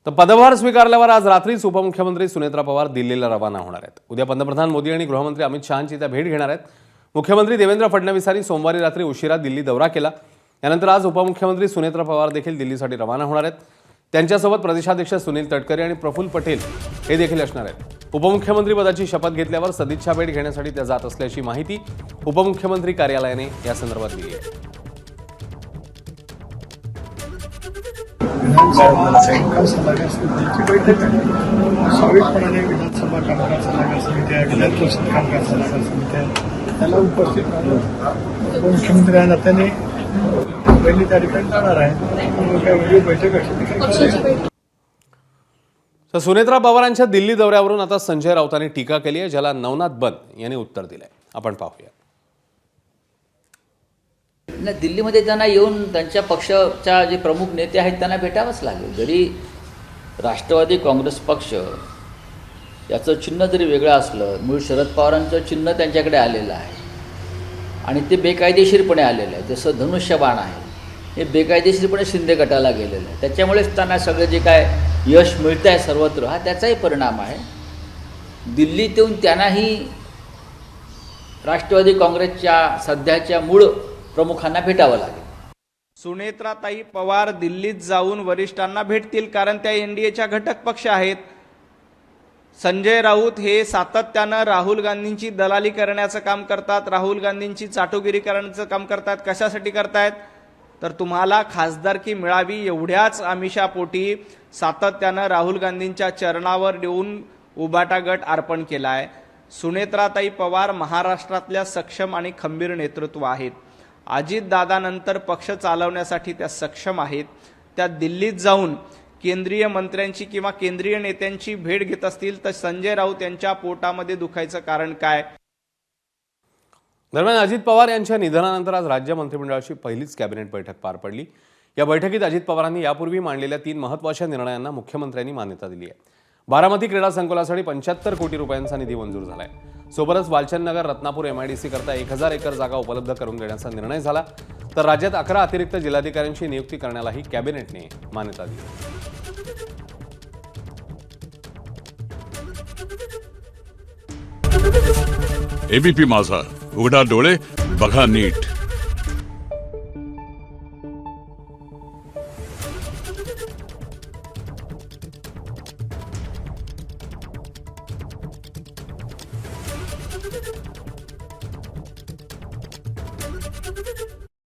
तर पदभार स्वीकारल्यावर आज रात्रीच उपमुख्यमंत्री सुनेत्रा पवार दिल्लीला रवाना होणार आहेत। उद्या पंतप्रधान मोदी आणि गृहमंत्री अमित शहांची त्या भेट घेणार आहेत। मुख्यमंत्री देवेंद्र फडणवीसांनी सोमवारी रात्री उशिरा दिल्ली दौरा केला। यानंतर आज उपमुख्यमंत्री सुनेत्रा पवार देखील दिल्लीसाठी रवाना होणार आहेत। त्यांच्यासोबत प्रदेशाध्यक्ष सुनील तटकरे आणि प्रफुल्ल पटेल हे देखील असणार आहेत। उपमुख्यमंत्री पदाची शपथ घेतल्यावर सदिच्छा भेट घेण्यासाठी त्या जात असल्याची माहिती उपमुख्यमंत्री कार्यालयाने या संदर्भात दिली आहे। विधानसभा सल्लागार समितीची बैठक आहे। स्वाभाविकपणाने विधानसभा कामकाज सल्लागार समिती आहे, विधान परिषद कामकाज सल्लागार समिती आहे, त्याला उपस्थित राहून उपमुख्यमंत्री या नात्याने पहिली तारीखाला जाणार आहे। काय वेगळी बैठक असेल तर सुनेत्रा पवारांच्या दिल्ली दौऱ्यावरून आता संजय राऊतांनी टीका केली आहे, ज्याला नवनाथ बन यांनी उत्तर दिलंय। आपण पाहूया। दिल्लीमध्ये त्यांना येऊन त्यांच्या पक्षाच्या जे प्रमुख नेते आहेत त्यांना भेटावंच लागेल। जरी राष्ट्रवादी काँग्रेस पक्ष याचं चिन्ह जरी वेगळं असलं, मूळ शरद पवारांचं चिन्ह त्यांच्याकडे आलेलं आहे आणि ते बेकायदेशीरपणे आलेलं आहे। जसं धनुष्यबाण आहे हे बेकायदेशीरपणे शिंदे गटाला गेलेलं आहे, त्याच्यामुळेच त्यांना सगळं जे काय यश मिळतं आहे सर्वत्र हा त्याचाही परिणाम आहे। दिल्लीत येऊन त्यांनाही राष्ट्रवादी काँग्रेसच्या सध्याच्या मूळ प्रमुखांना भेटावं लागेल। सुनेत्राताई पवार दिल्लीत जाऊन वरिष्ठांना भेटतील, कारण त्या एनडीएच्या घटक पक्ष आहेत। संजय राऊत हे सातत्यानं राहुल गांधींची दलाली करण्याचं काम करतात, राहुल गांधींची चाटुगिरी करण्याचं काम करतात। कशासाठी करतायत तर तुम्हाला खासदारकी मिळावी एवढ्याच आमिषापोटी सातत्यानं राहुल गांधींच्या चरणावर देऊन उबाटा गट अर्पण केला आहे। सुनेत्राताई पवार महाराष्ट्रातल्या सक्षम आणि खंबीर नेतृत्व आहेत। अजितदादानंतर पक्ष चालवण्यासाठी त्या सक्षम आहेत। त्या दिल्लीत जाऊन केंद्रीय मंत्र्यांची किंवा केंद्रीय नेत्यांची भेट घेत असतील तर संजय राऊत यांच्या पोटामध्ये दुखायचं कारण काय? दरम्यान अजित पवार यांच्या निधनानंतर आज राज्य मंत्रिमंडळाची पहिलीच कॅबिनेट बैठक पार पडली। या बैठकीत अजित पवारांनी यापूर्वी मांडलेल्या 3 महत्त्वाच्या निर्णयांना मुख्यमंत्र्यांनी मान्यता दिली आहे। बारामती क्रीडा संकुलासाठी 75 कोटी रुपयांचा निधी मंजूर झालाय। सोबतच वालचंदनगर रत्नापूर MIDC करता 1000 एकर जागा उपलब्ध करून देण्याचा निर्णय झाला। तर राज्यात 11 अतिरिक्त जिल्हाधिकाऱ्यांची नियुक्ती करण्यालाही कॅबिनेटने मान्यता दिली। ABP माझा, उघडा डोळे बघा नीट।